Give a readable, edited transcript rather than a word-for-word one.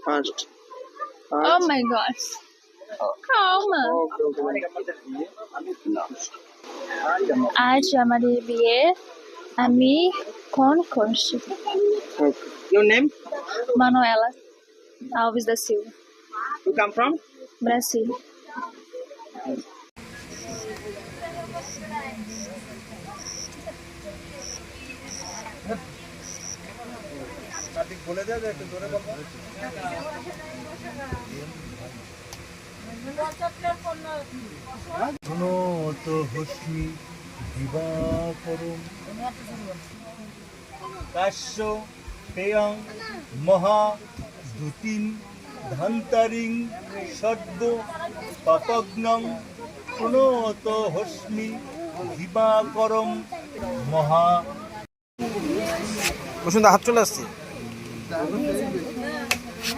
First. Oh my gosh. Calma. আজ আমাদের বিয়ে আমি কোন করছি Okay. Your name? Manuela Alves da Silva, You come from? Brasil. হস্মি দিবাকরম কাশ্য পেয়ং মহা দুতিন ধান্তারিং সদ্য পাপগ্নং প্রণত হস্মি দিবাকরম মহা বসুন্ধরা হাত চলে আসছে